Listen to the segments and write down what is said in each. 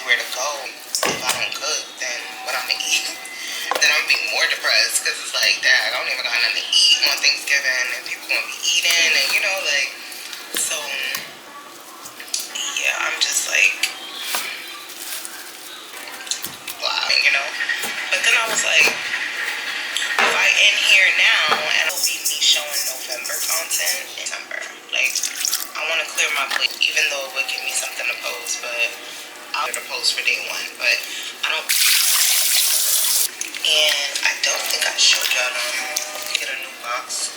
anywhere to go. If I don't cook, then what I'm gonna eat? Then I'm gonna be more depressed because it's like, dang, I don't even got nothing to eat on Thanksgiving, and people gonna be eating, and you know, like, so yeah, I'm just like, blah, you know. But then I was like, if I end here now, and it'll be me showing November content in December. Like, I want to clear my plate, even though it would give me something to post, but I'll get a post for day one. But I don't. And I don't think I showed y'all get a new box.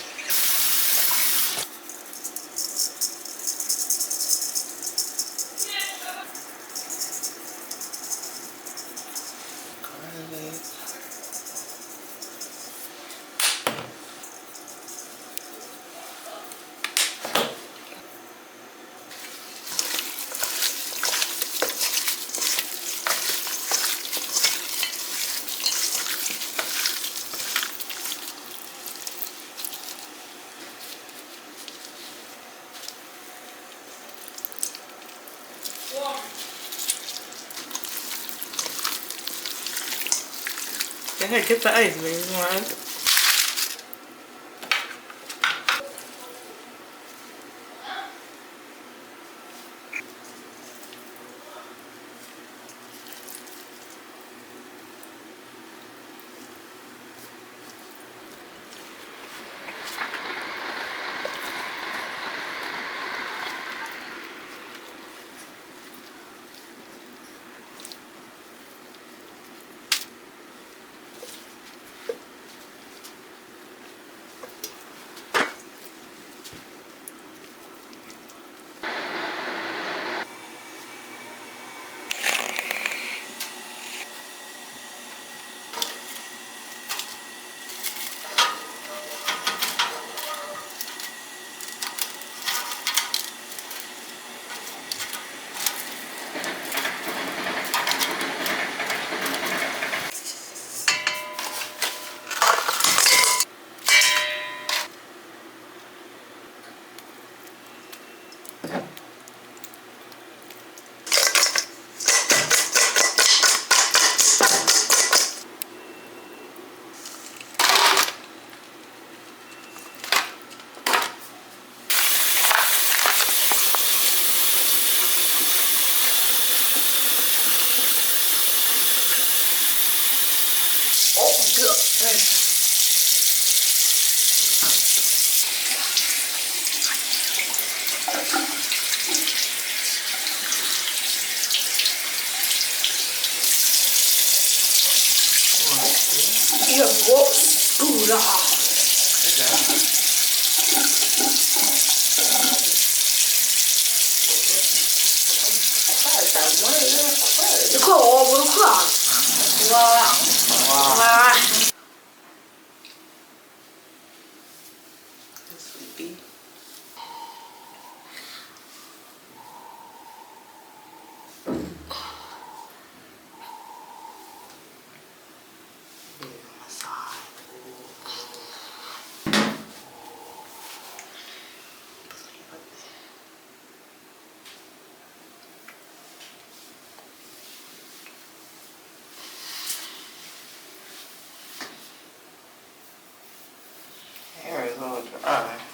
Yeah, get the ice, baby. You want it?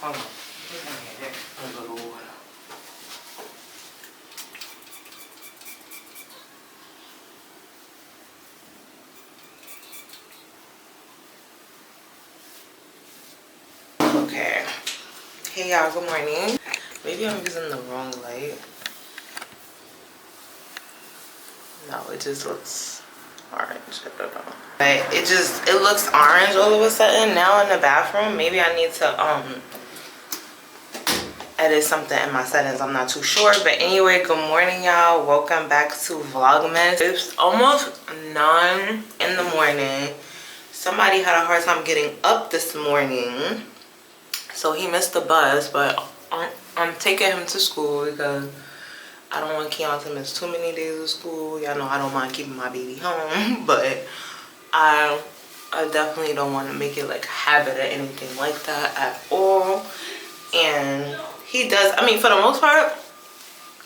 Hold on. A little water. Okay. Hey y'all, good morning. Maybe I'm using the wrong light. No, it just looks orange. I don't know. But it looks orange all of a sudden now in the bathroom. Maybe I need to edit something in my settings. I'm not too sure. But anyway, good morning y'all. Welcome back to Vlogmas. It's almost 9 in the morning. Somebody had a hard time getting up this morning, so he missed the bus, but I'm taking him to school because I don't want Keon to miss too many days of school. Y'all know I don't mind keeping my baby home, but I definitely don't want to make it like a habit or anything like that at all. And he does, I mean, for the most part,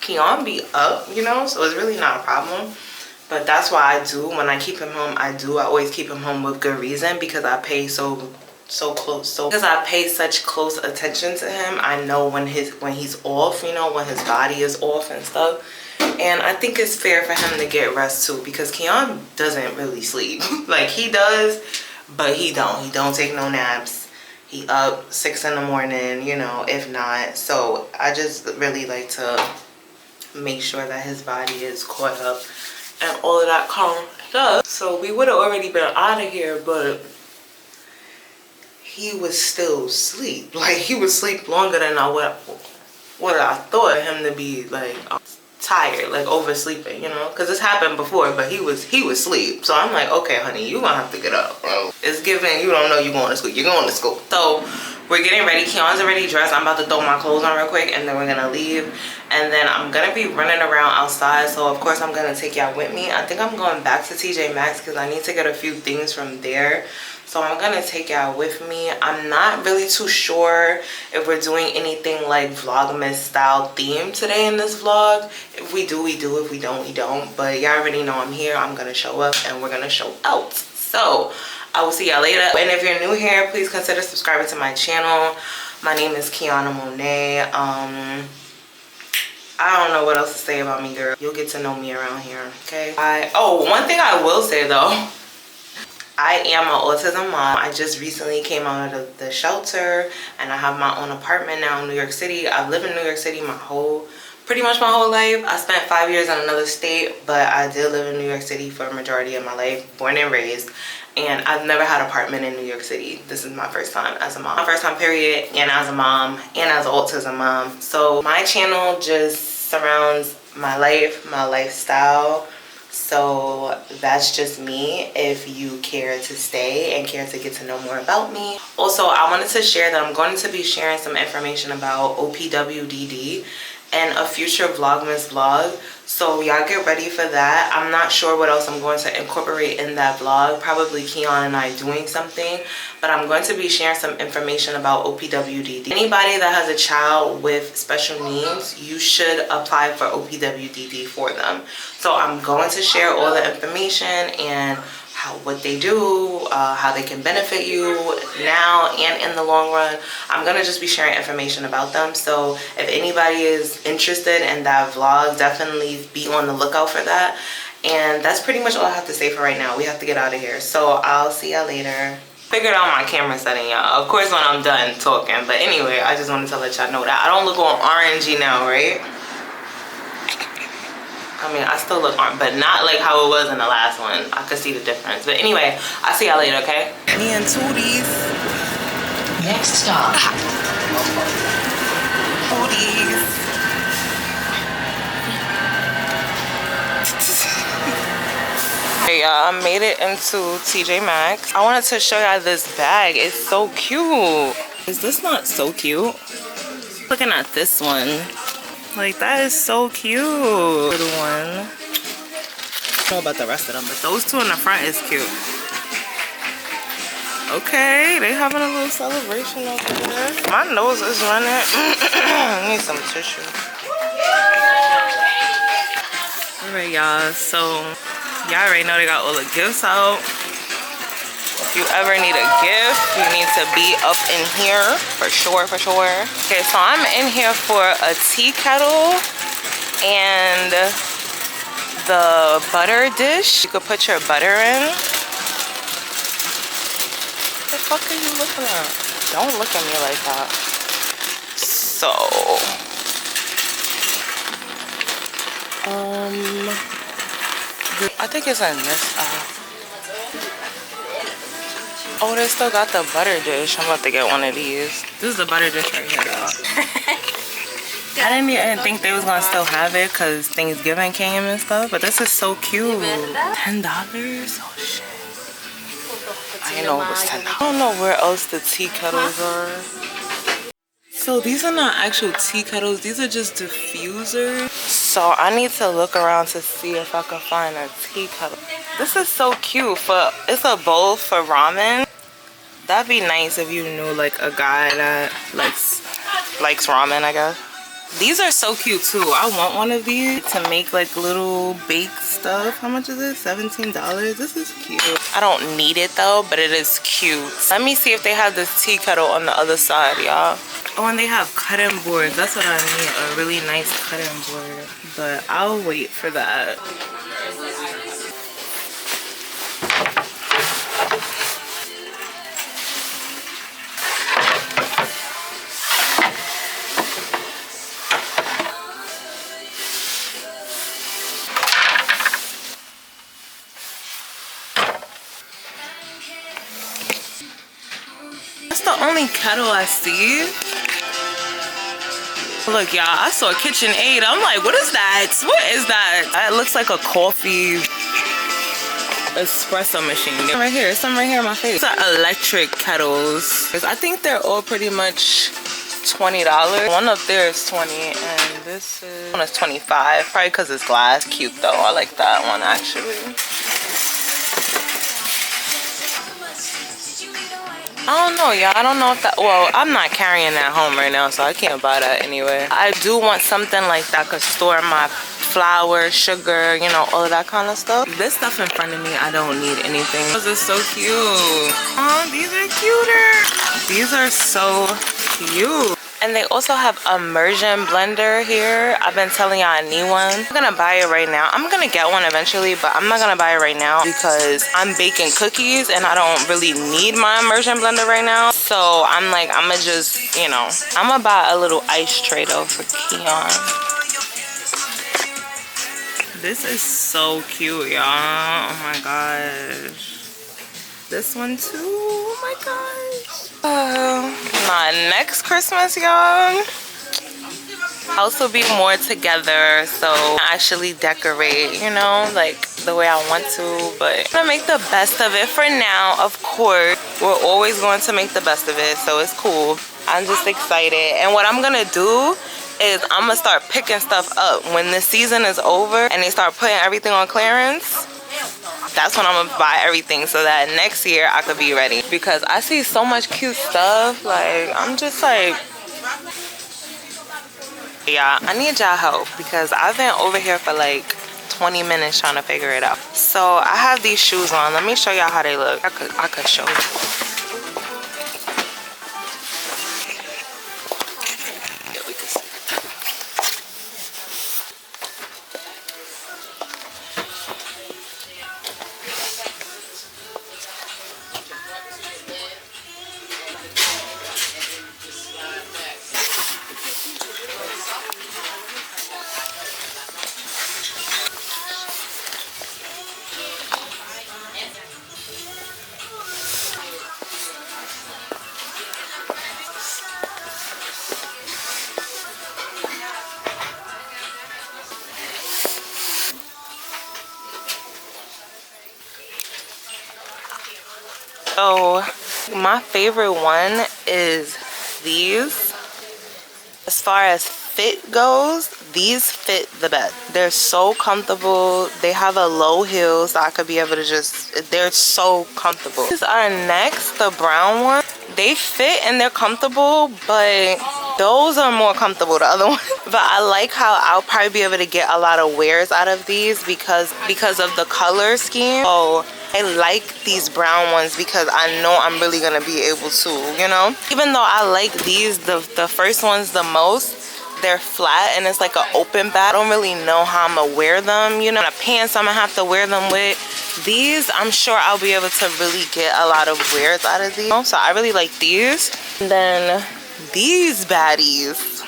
Keon be up, you know, so it's really not a problem. But that's why I do, when I keep him home, I always keep him home with good reason, because I pay so close, because I pay such close attention to him. I know when he's off, you know, when his body is off and stuff. And I think it's fair for him to get rest too, because Keon doesn't really sleep. Like, he does, but he don't take no naps. He up 6 in the morning, you know, if not. So I just really like to make sure that his body is caught up and all of that calm stuff. So we would have already been out of here, but he was still asleep. Like, he was asleep longer than what I thought him to be, like, tired, like oversleeping, you know, because this happened before, but he was asleep. So I'm like, okay, honey, you gonna have to get up, bro. It's given, you don't know you going to school. You're going to school. So we're getting ready. Keon's already dressed. I'm about to throw my clothes on real quick, and then we're gonna leave. And then I'm gonna be running around outside, so of course I'm gonna take y'all with me. I think I'm going back to TJ Maxx because I need to get a few things from there. So I'm gonna take y'all with me. I'm not really too sure if we're doing anything like Vlogmas style theme today in this vlog. If we do, we do. If we don't, we don't. But y'all already know I'm here. I'm gonna show up and we're gonna show out. So I will see y'all later. And if you're new here, please consider subscribing to my channel. My name is Kiana Monet. I don't know what else to say about me, girl. You'll get to know me around here, okay? Oh, one thing I will say though, I am an autism mom. I just recently came out of the shelter and I have my own apartment now in New York City. I've lived in New York City pretty much my whole life. I spent 5 years in another state, but I did live in New York City for a majority of my life, born and raised. And I've never had an apartment in New York City. This is my first time as a mom. My first time period, and as a mom, and as an autism mom. So my channel just surrounds my life, my lifestyle. So that's just me if you care to stay and care to get to know more about me. Also, I wanted to share that I'm going to be sharing some information about OPWDD and a future Vlogmas vlog. So y'all get ready for that. I'm not sure what else I'm going to incorporate in that vlog. Probably Keon and I doing something. But I'm going to be sharing some information about OPWDD. Anybody that has a child with special needs, you should apply for OPWDD for them. So I'm going to share all the information and what they do, how they can benefit you now and in the long run. I'm gonna just be sharing information about them. So if anybody is interested in that vlog, definitely be on the lookout for that. And that's pretty much all I have to say for right now. We have to get out of here. So I'll see y'all later. Figured out my camera setting, y'all. Of course when I'm done talking. But anyway, I just wanted to let y'all know that I don't look all orangey now, right? I mean, I still look orange, but not like how it was in the last one. I could see the difference. But anyway, I'll see y'all later, okay? Me and Tooties. Next stop. Tooties. Hey y'all, I made it into TJ Maxx. I wanted to show y'all this bag. It's so cute. Is this not so cute? Looking at this one. Like, that is so cute. Little one. I don't know about the rest of them, but those two in the front is cute. Okay, they having a little celebration over there. My nose is running. I need some tissue. Alright, y'all. So, y'all already know they got all the gifts out. If you ever need a gift, you need to be up in here for sure, for sure. Okay, so I'm in here for a tea kettle and the butter dish. You could put your butter in. What the fuck are you looking at? Don't look at me like that. So, I think it's in this aisle. Oh, they still got the butter dish. I'm about to get one of these. This is the butter dish right here, y'all. I didn't even think they was gonna still have it because Thanksgiving came and stuff, but this is so cute. $10? Oh shit. I didn't know it was $10. I don't know where else the tea kettles are. So these are not actual tea kettles, these are just diffusers. So I need to look around to see if I can find a tea kettle. This is so cute. It's a bowl for ramen. That'd be nice if you knew like a guy that likes ramen, I guess. These are so cute too. I want one of these to make like little baked stuff. How much is it? $17. This is cute. I don't need it though, but it is cute. Let me see if they have this tea kettle on the other side, y'all. Oh, and they have cutting boards. That's what I need, a really nice cutting board. But I'll wait for that. That's the only kettle I see. Look, y'all, I saw KitchenAid. I'm like, what is that? What is that? It looks like a coffee espresso machine. Right here, some right here in my face. These are electric kettles. I think they're all pretty much $20. One up there is 20 and this one is 25. Probably because it's glass. Cute though. I like that one actually. I don't know, y'all. I don't know if that... Well, I'm not carrying that home right now, so I can't buy that anyway. I do want something like that could store my flour, sugar, you know, all of that kind of stuff. This stuff in front of me, I don't need anything. This is so cute. Oh, these are cuter. These are so cute. And they also have a immersion blender here. I've been telling y'all I need one. I'm gonna buy it right now. I'm gonna get one eventually, but I'm not gonna buy it right now because I'm baking cookies and I don't really need my immersion blender right now. So I'm like, I'm gonna just, you know, I'm gonna buy a little ice tray though for Keon. This is so cute, y'all. Oh my gosh. This one too. Oh my gosh. My next Christmas, y'all, house will be more together, so I actually decorate, you know, like the way I want to. But I'm gonna make the best of it for now. Of course, we're always going to make the best of it, so it's cool. I'm just excited. And what I'm gonna do is I'm gonna start picking stuff up when the season is over and they start putting everything on clearance. That's when I'm gonna buy everything so that next year I could be ready. Because I see so much cute stuff. Like, I'm just like, yeah, I need y'all help because I've been over here for like 20 minutes trying to figure it out. So I have these shoes on. Let me show y'all how they look. I could show you. So my favorite one is these. As far as fit goes, these fit the best. They're so comfortable. They have a low heel, so I could be able to just, they're so comfortable. These are next, the brown one. They fit and they're comfortable, but those are more comfortable, the other one. But I like how I'll probably be able to get a lot of wears out of these because of the color scheme. So I like these brown ones because I know I'm really gonna be able to, you know? Even though I like these, the first ones the most, they're flat and it's like an open back. I don't really know how I'm gonna wear them, you know? The pants I'm gonna have to wear them with. These, I'm sure I'll be able to really get a lot of wears out of these. So I really like these. And then these baddies.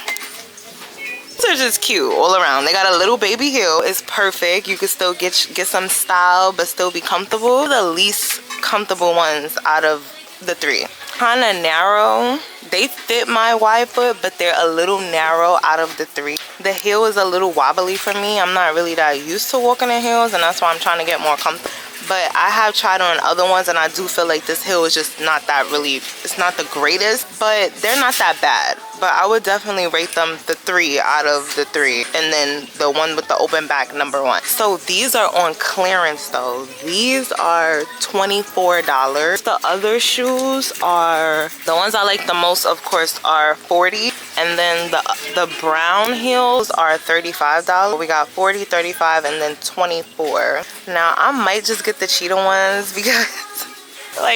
These are just cute all around. They got a little baby heel. It's perfect. You can still get some style but still be comfortable. The least comfortable ones out of the three. Kind of narrow. They fit my wide foot, but they're a little narrow out of the three. The heel is a little wobbly for me. I'm not really that used to walking in heels, and that's why I'm trying to get more comfortable. But I have tried on other ones, and I do feel like this heel is just not that really, it's not the greatest, but they're not that bad. But I would definitely rate them the 3 out of the 3. And then the one with the open back, number 1. So these are on clearance though. These are $24. The other shoes are, the ones I like the most, of course, are $40. And then the brown heels are $35. We got $40, $35, and then $24. Now I might just get the cheetah ones because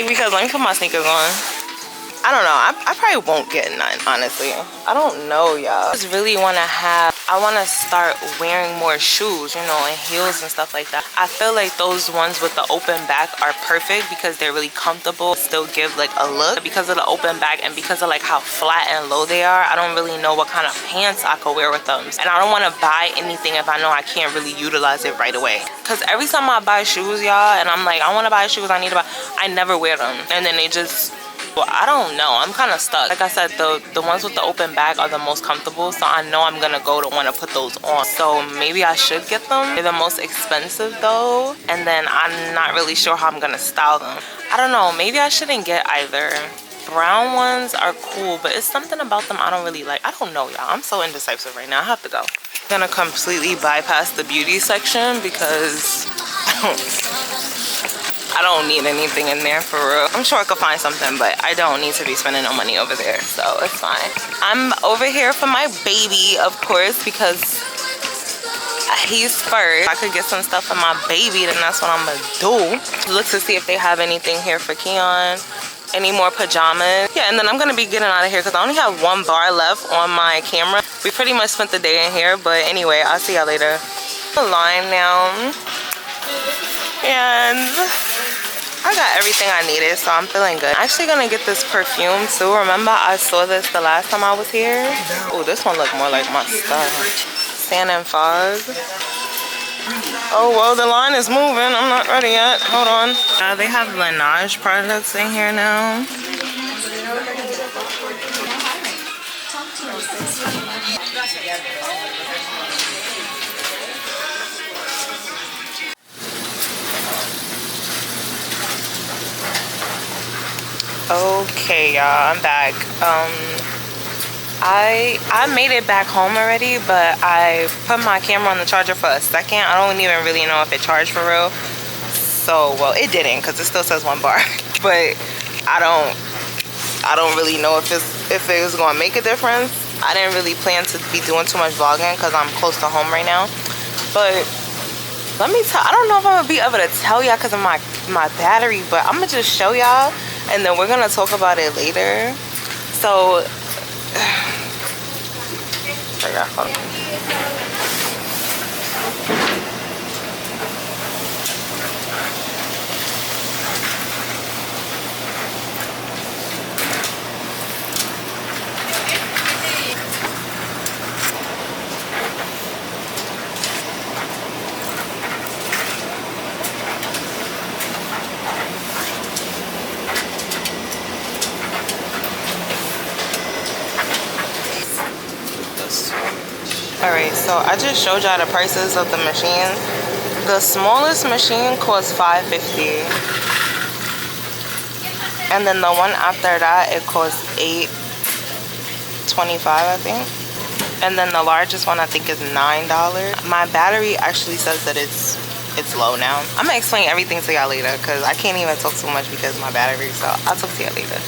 because let me put my sneakers on. I don't know. I probably won't get none, honestly. I don't know, y'all. I just really want to I want to start wearing more shoes, you know, and heels and stuff like that. I feel like those ones with the open back are perfect because they're really comfortable, still give like a look. Because of the open back and because of like how flat and low they are, I don't really know what kind of pants I could wear with them. And I don't want to buy anything if I know I can't really utilize it right away. Because every time I buy shoes, y'all, and I'm like, I want to buy shoes, I need to buy, I never wear them. And then they just, well, I don't know. I'm kind of stuck. Like I said, the ones with the open back are the most comfortable, so I know I'm gonna go to want to put those on. So maybe I should get them. They're the most expensive though, and then I'm not really sure how I'm gonna style them. I don't know. Maybe I shouldn't get either. Brown ones are cool, but it's something about them I don't really like. I don't know, y'all. I'm so indecisive right now. I have to go. I'm gonna completely bypass the beauty section because I don't need anything in there for real. I'm sure I could find something, but I don't need to be spending no money over there, so it's fine. I'm over here for my baby, of course, because he's first. I could get some stuff for my baby, then that's what I'm gonna do. Look to see if they have anything here for Keon. Any more pajamas. Yeah, and then I'm gonna be getting out of here because I only have 1 bar left on my camera. We pretty much spent the day in here, but anyway, I'll see y'all later. The line now. And I got everything I needed, so I'm feeling good. I'm actually gonna get this perfume too. Remember I saw this the last time I was here? Oh, this one looked more like my stuff. Sand and Fog. Oh, well, the line is moving. I'm not ready yet. Hold on. They have Laneige products in here now. Okay, y'all, I'm back. I made it back home already, but I put my camera on the charger for a second. I don't even really know if it charged for real. So, well, it didn't because it still says 1 bar. But I don't really know if it was gonna make a difference. I didn't really plan to be doing too much vlogging because I'm close to home right now. But let me tell, I don't know if I'm gonna be able to tell y'all because of my battery, but I'm gonna just show y'all and then we're gonna talk about it later. So I got fun. Alright, so I just showed y'all the prices of the machine. The smallest machine costs $5.50. And then the one after that, it costs $8.25, I think. And then the largest one, I think, is $9. My battery actually says that it's low now. I'm gonna explain everything to y'all later because I can't even talk too much because of my battery, so I'll talk to y'all later.